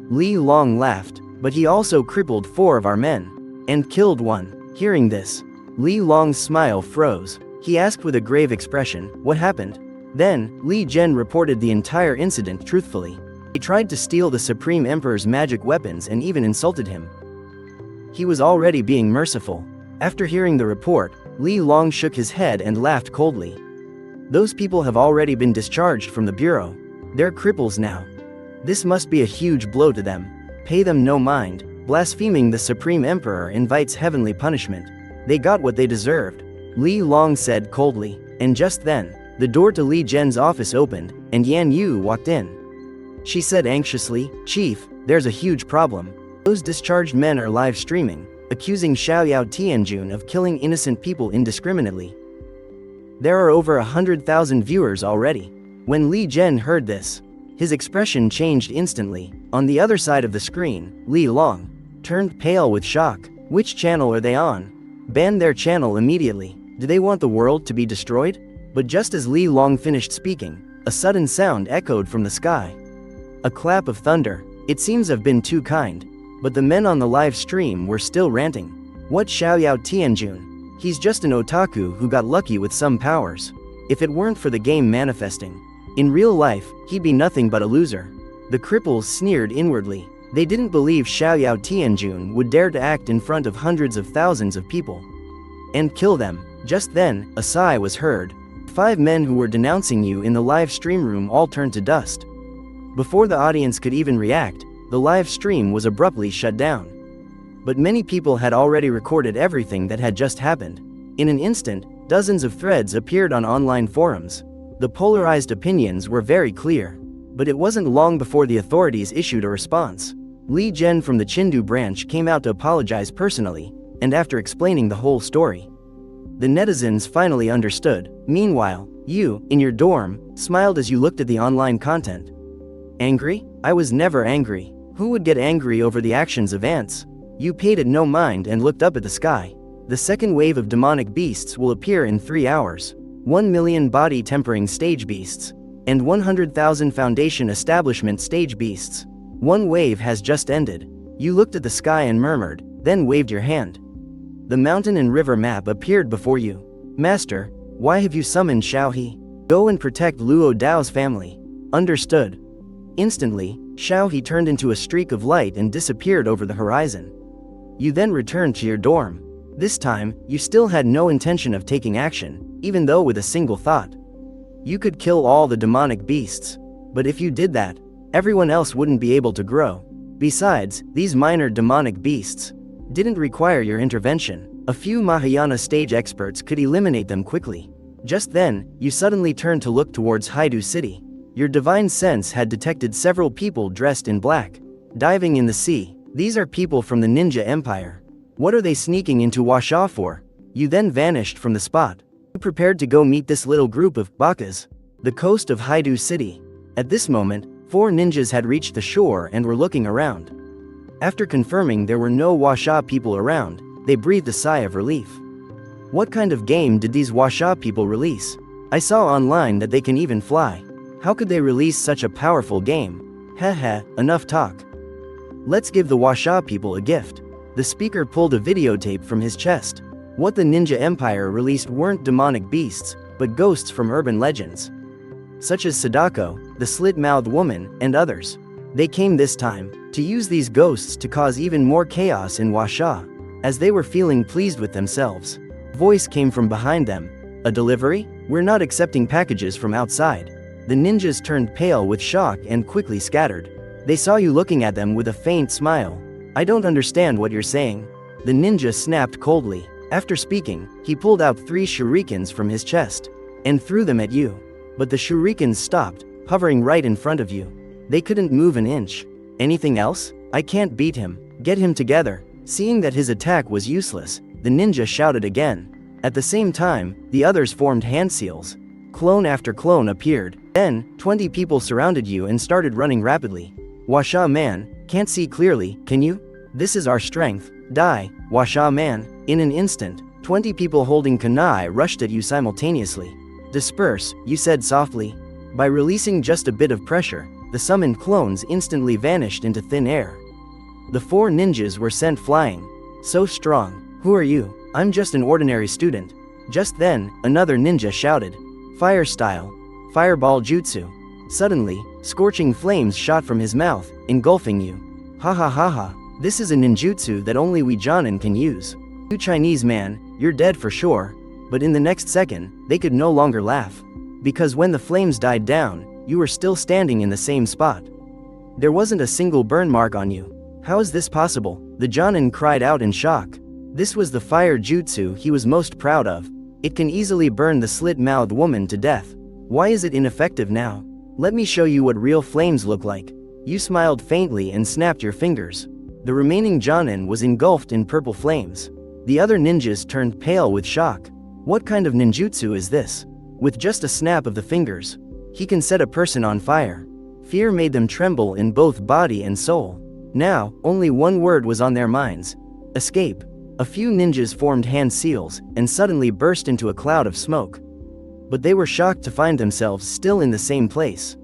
Li Long laughed, but he also crippled 4 of our men. And killed 1. Hearing this, Li Long's smile froze. He asked with a grave expression, what happened? Then, Li Zhen reported the entire incident truthfully. He tried to steal the Supreme Emperor's magic weapons and even insulted him. He was already being merciful. After hearing the report, Li Long shook his head and laughed coldly. Those people have already been discharged from the bureau. They're cripples now. This must be a huge blow to them. Pay them no mind. Blaspheming the Supreme Emperor invites heavenly punishment. They got what they deserved, Li Long said coldly. And just then, the door to Li Zhen's office opened, and Yan Yu walked in. She said anxiously, Chief, there's a huge problem. Those discharged men are live streaming, accusing Xiaoyao Tianjun of killing innocent people indiscriminately. There are over 100,000 viewers already. When Li Zhen heard this, his expression changed instantly. On the other side of the screen, Li Long turned pale with shock. Which channel are they on? Ban their channel immediately. Do they want the world to be destroyed? But just as Li Long finished speaking, a sudden sound echoed from the sky. A clap of thunder. It seems I've been too kind. But the men on the live stream were still ranting. What Xiaoyao Tianjun? He's just an otaku who got lucky with some powers. If it weren't for the game manifesting, in real life, he'd be nothing but a loser. The cripples sneered inwardly. They didn't believe Xiaoyao Tianjun would dare to act in front of hundreds of thousands of people and kill them. Just then, a sigh was heard. 5 men who were denouncing you in the live stream room all turned to dust. Before the audience could even react, the live stream was abruptly shut down. But many people had already recorded everything that had just happened. In an instant, dozens of threads appeared on online forums. The polarized opinions were very clear. But it wasn't long before the authorities issued a response. Li Zhen from the Chindu branch came out to apologize personally, and after explaining the whole story, the netizens finally understood. Meanwhile, you, in your dorm, smiled as you looked at the online content. Angry? I was never angry. Who would get angry over the actions of ants? You paid it no mind and looked up at the sky. The second wave of demonic beasts will appear in 3 hours. 1 million body-tempering stage beasts, and 100,000 foundation establishment stage beasts. One wave has just ended. You looked at the sky and murmured, then waved your hand. The mountain and river map appeared before you. Master, why have you summoned Xiaohe? Go and protect Luo Dao's family. Understood. Instantly, Xiaohe turned into a streak of light and disappeared over the horizon. You then returned to your dorm. This time, you still had no intention of taking action, even though with a single thought. You could kill all the demonic beasts. But if you did that, everyone else wouldn't be able to grow. Besides, these minor demonic beasts didn't require your intervention. A few Mahayana stage experts could eliminate them quickly. Just then, you suddenly turned to look towards Haidu City. Your divine sense had detected several people dressed in black, diving in the sea. These are people from the Ninja Empire. What are they sneaking into Huasha for? You then vanished from the spot. You prepared to go meet this little group of bakas. The coast of Haidu City. At this moment, 4 ninjas had reached the shore and were looking around. After confirming there were no Huasha people around, they breathed a sigh of relief. What kind of game did these Washa people release? I saw online that they can even fly. How could they release such a powerful game? Heh, enough talk. Let's give the Washa people a gift. The speaker pulled a videotape from his chest. What the Ninja Empire released weren't demonic beasts, but ghosts from urban legends. Such as Sadako, the slit-mouthed woman, and others. They came this time to use these ghosts to cause even more chaos in Washa. As they were feeling pleased with themselves, voice came from behind them. A delivery? We're not accepting packages from outside. The ninjas turned pale with shock and quickly scattered. They saw you looking at them with a faint smile. I don't understand what you're saying. The ninja snapped coldly. After speaking, he pulled out 3 shurikens from his chest and threw them at you. But the shurikens stopped, hovering right in front of you. They couldn't move an inch. Anything else? I can't beat him. Get him together. Seeing that his attack was useless, the ninja shouted again. At the same time, the others formed hand seals. Clone after clone appeared. Then, 20 people surrounded you and started running rapidly. Washa man, can't see clearly, can you? This is our strength. Die, Washa man. In an instant, 20 people holding kunai rushed at you simultaneously. Disperse, you said softly. By releasing just a bit of pressure, the summoned clones instantly vanished into thin air. The 4 ninjas were sent flying. So strong. Who are you? I'm just an ordinary student. Just then, another ninja shouted. Fire style. Fireball jutsu. Suddenly, scorching flames shot from his mouth, engulfing you. Ha ha ha ha. This is a ninjutsu that only we Jonin can use. You Chinese man, you're dead for sure. But in the next second, they could no longer laugh. Because when the flames died down, you were still standing in the same spot. There wasn't a single burn mark on you. How is this possible? The Jonin cried out in shock. This was the fire jutsu he was most proud of. It can easily burn the slit-mouthed woman to death. Why is it ineffective now? Let me show you what real flames look like. You smiled faintly and snapped your fingers. The remaining Jonin was engulfed in purple flames. The other ninjas turned pale with shock. What kind of ninjutsu is this? With just a snap of the fingers, he can set a person on fire. Fear made them tremble in both body and soul. Now, only one word was on their minds. Escape. A few ninjas formed hand seals and suddenly burst into a cloud of smoke. But they were shocked to find themselves still in the same place.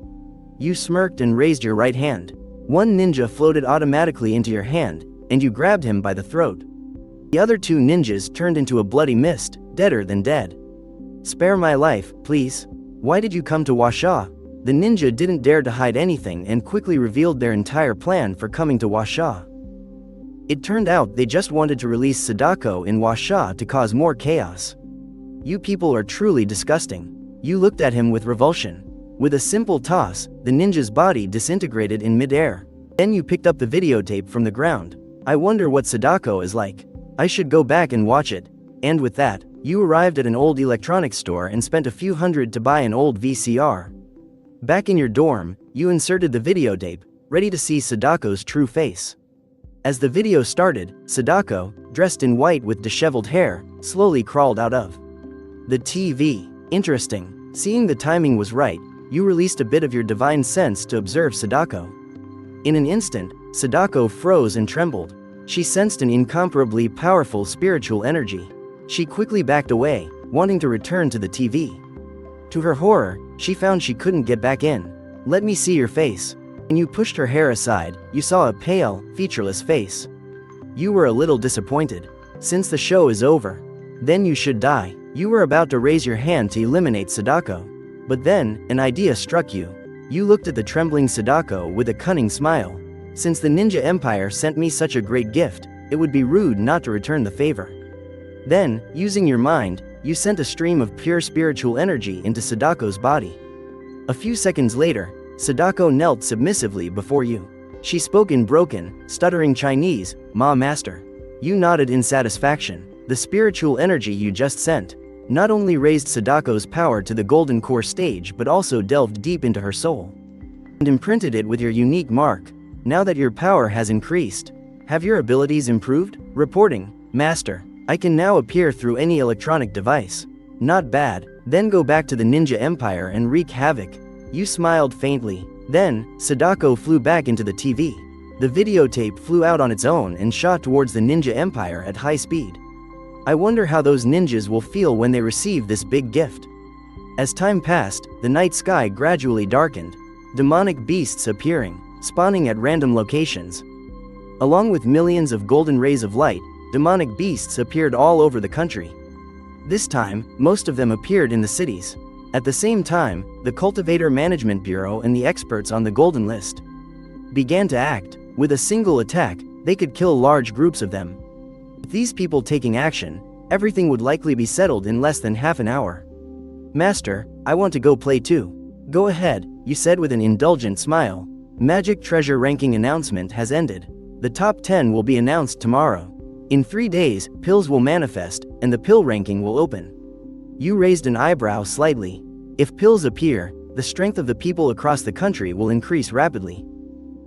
You smirked and raised your right hand. One ninja floated automatically into your hand, and you grabbed him by the throat. The other 2 ninjas turned into a bloody mist, deader than dead. Spare my life, please. Why did you come to Washa? The ninja didn't dare to hide anything and quickly revealed their entire plan for coming to Washa. It turned out they just wanted to release Sadako in Washa to cause more chaos. You people are truly disgusting. You looked at him with revulsion. With a simple toss, the ninja's body disintegrated in midair. Then you picked up the videotape from the ground. I wonder what Sadako is like. I should go back and watch it. And with that, you arrived at an old electronics store and spent a few hundred to buy an old VCR. Back in your dorm, you inserted the videotape, ready to see Sadako's true face. As the video started, Sadako, dressed in white with disheveled hair, slowly crawled out of the TV. Interesting. Seeing the timing was right, you released a bit of your divine sense to observe Sadako. In an instant, Sadako froze and trembled. She sensed an incomparably powerful spiritual energy. She quickly backed away, wanting to return to the TV. To her horror, she found she couldn't get back in. Let me see your face. When you pushed her hair aside, you saw a pale, featureless face. You were a little disappointed. Since the show is over, then you should die. You were about to raise your hand to eliminate Sadako. But then, an idea struck you. You looked at the trembling Sadako with a cunning smile. Since the Ninja Empire sent me such a great gift, it would be rude not to return the favor. Then, using your mind, you sent a stream of pure spiritual energy into Sadako's body. A few seconds later, Sadako knelt submissively before you. She spoke in broken, stuttering Chinese, "Ma master." You nodded in satisfaction. The spiritual energy you just sent not only raised Sadako's power to the golden core stage but also delved deep into her soul and imprinted it with your unique mark. Now that your power has increased, have your abilities improved? Reporting, Master. I can now appear through any electronic device. Not bad. Then go back to the Ninja Empire and wreak havoc. You smiled faintly. Then, Sadako flew back into the TV. The videotape flew out on its own and shot towards the Ninja Empire at high speed. I wonder how those ninjas will feel when they receive this big gift. As time passed, the night sky gradually darkened, demonic beasts appearing, spawning at random locations. Along with millions of golden rays of light, demonic beasts appeared all over the country. This time, most of them appeared in the cities. At the same time, the Cultivator Management Bureau and the experts on the Golden List began to act. With a single attack, they could kill large groups of them. With these people taking action, everything would likely be settled in less than half an hour. Master, I want to go play too. Go ahead, you said with an indulgent smile. Magic Treasure ranking announcement has ended. The top 10 will be announced tomorrow. In 3 days, pills will manifest, and the pill ranking will open. You raised an eyebrow slightly. If pills appear, the strength of the people across the country will increase rapidly.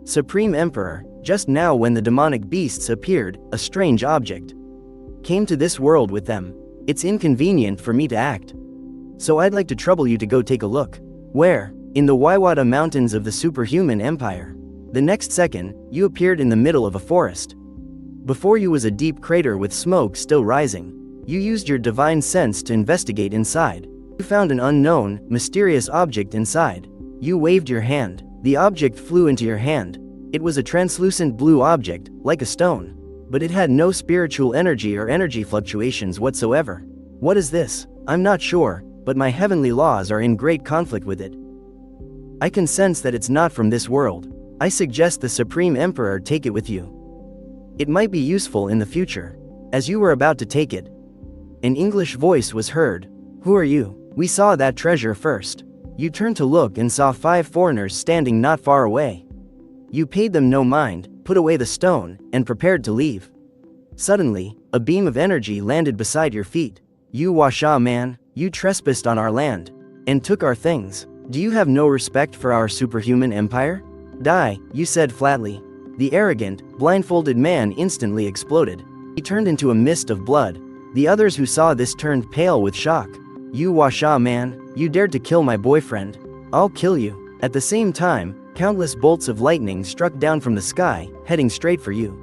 Supreme Emperor, just now when the demonic beasts appeared, a strange object came to this world with them. It's inconvenient for me to act. So I'd like to trouble you to go take a look. Where? In the Waiwada Mountains of the Superhuman Empire. The next second, you appeared in the middle of a forest. Before you was a deep crater with smoke still rising. You used your divine sense to investigate inside. You found an unknown, mysterious object inside. You waved your hand. The object flew into your hand. It was a translucent blue object, like a stone. But it had no spiritual energy or energy fluctuations whatsoever. What is this? I'm not sure, but my heavenly laws are in great conflict with it. I can sense that it's not from this world. I suggest the Supreme Emperor take it with you. It might be useful in the future. As you were about to take it, an English voice was heard. Who are you? We saw that treasure first. You turned to look and saw 5 foreigners standing not far away. You paid them no mind, put away the stone, and prepared to leave. Suddenly, a beam of energy landed beside your feet. You Washa man, you trespassed on our land, and took our things. Do you have no respect for our superhuman empire? Die, you said flatly. The arrogant, blindfolded man instantly exploded. He turned into a mist of blood. The others who saw this turned pale with shock. You Washa man, you dared to kill my boyfriend. I'll kill you. At the same time, countless bolts of lightning struck down from the sky, heading straight for you.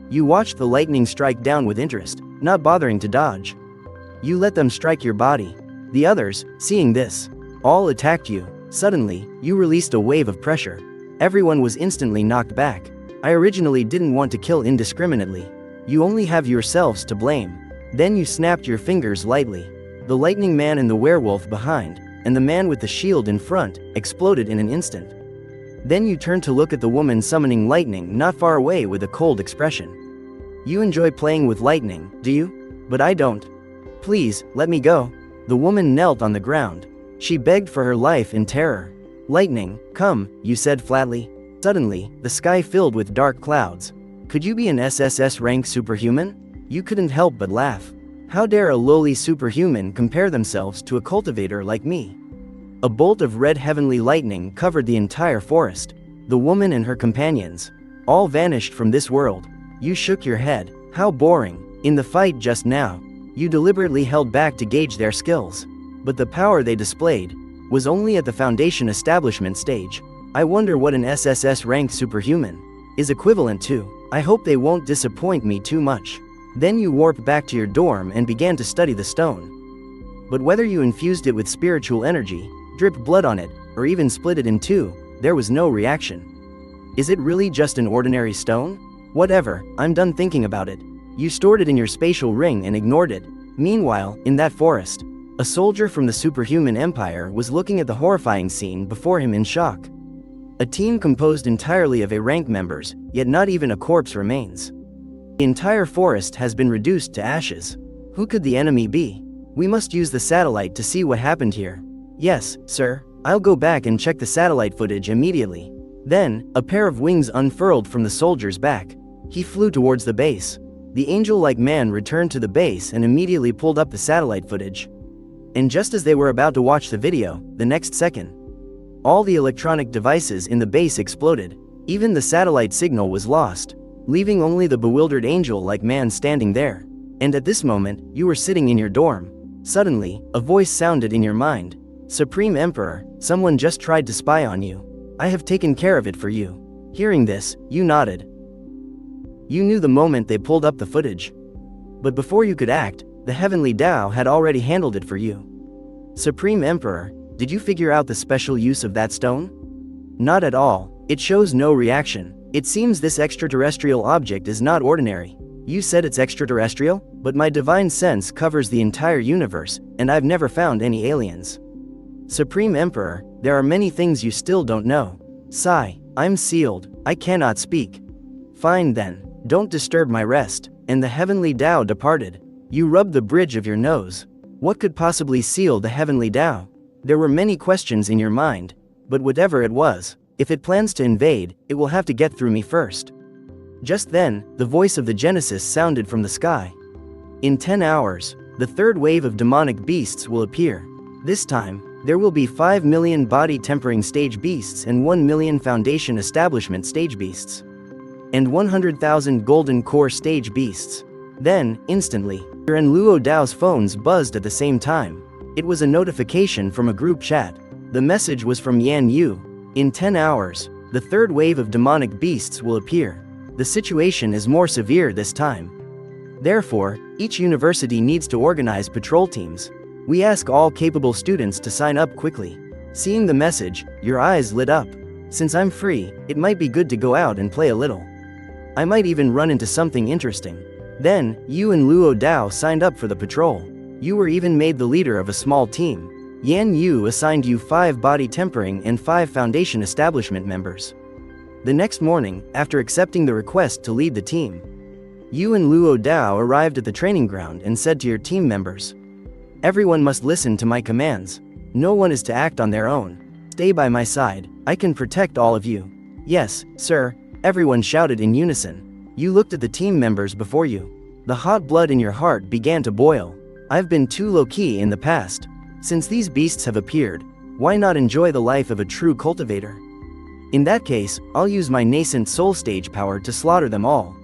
You watched the lightning strike down with interest, not bothering to dodge. You let them strike your body. The others, seeing this, all attacked you. Suddenly, you released a wave of pressure. Everyone was instantly knocked back. I originally didn't want to kill indiscriminately. You only have yourselves to blame. Then you snapped your fingers lightly. The lightning man and the werewolf behind, and the man with the shield in front, exploded in an instant. Then you turned to look at the woman summoning lightning not far away with a cold expression. You enjoy playing with lightning, do you? But I don't. Please, let me go. The woman knelt on the ground. She begged for her life in terror. Lightning, come, you said flatly. Suddenly, the sky filled with dark clouds. Could you be an SSS rank superhuman? You couldn't help but laugh. How dare a lowly superhuman compare themselves to a cultivator like me? A bolt of red heavenly lightning covered the entire forest. The woman and her companions all vanished from this world. You shook your head. How boring. In the fight just now, you deliberately held back to gauge their skills. But the power they displayed was only at the Foundation establishment stage. I wonder what an SSS rank superhuman is equivalent to. I hope they won't disappoint me too much. Then you warped back to your dorm and began to study the stone. But whether you infused it with spiritual energy, dripped blood on it, or even split it in two, there was no reaction. Is it really just an ordinary stone? Whatever, I'm done thinking about it. You stored it in your spatial ring and ignored it. Meanwhile, in that forest, a soldier from the superhuman empire was looking at the horrifying scene before him in shock. A team composed entirely of A-rank members, yet not even a corpse remains. The entire forest has been reduced to ashes. Who could the enemy be? We must use the satellite to see what happened here. Yes, sir. I'll go back and check the satellite footage immediately. Then, a pair of wings unfurled from the soldier's back. He flew towards the base. The angel-like man returned to the base and immediately pulled up the satellite footage. And just as they were about to watch the video, the next second, all the electronic devices in the base exploded. Even the satellite signal was lost, leaving only the bewildered angel-like man standing there. And at this moment, you were sitting in your dorm. Suddenly, a voice sounded in your mind. Supreme Emperor, someone just tried to spy on you. I have taken care of it for you. Hearing this, you nodded. You knew the moment they pulled up the footage. But before you could act, The heavenly Tao had already handled it for you. Supreme Emperor, did you figure out the special use of that stone? Not at all. It shows no reaction. It seems this extraterrestrial object is not ordinary. You said it's extraterrestrial, but my divine sense covers the entire universe, and I've never found any aliens. Supreme Emperor, there are many things you still don't know. Sigh, I'm sealed, I cannot speak. Fine then, don't disturb my rest. And the heavenly Tao departed. You rubbed the bridge of your nose. What could possibly seal the heavenly Tao? There were many questions in your mind, but whatever it was, if it plans to invade, it will have to get through me first. Just then, the voice of the Genesis sounded from the sky. In 10 hours, the third wave of demonic beasts will appear. This time, there will be 5 million body-tempering stage beasts and 1 million foundation establishment stage beasts. And 100,000 golden core stage beasts. Then, instantly, your and Luo Dao's phones buzzed at the same time. It was a notification from a group chat. The message was from Yan Yu. In 10 hours, the third wave of demonic beasts will appear. The situation is more severe this time. Therefore, each university needs to organize patrol teams. We ask all capable students to sign up quickly. Seeing the message, your eyes lit up. Since I'm free, it might be good to go out and play a little. I might even run into something interesting. Then, you and Luo Dao signed up for the patrol. You were even made the leader of a small team. Yan Yu assigned you 5 body tempering and 5 foundation establishment members. The next morning, after accepting the request to lead the team, you and Luo Dao arrived at the training ground and said to your team members, "Everyone must listen to my commands. No one is to act on their own. Stay by my side, I can protect all of you." "Yes, sir," everyone shouted in unison. You looked at the team members before you. The hot blood in your heart began to boil. I've been too low-key in the past. Since these beasts have appeared, why not enjoy the life of a true cultivator? In that case, I'll use my nascent soul stage power to slaughter them all.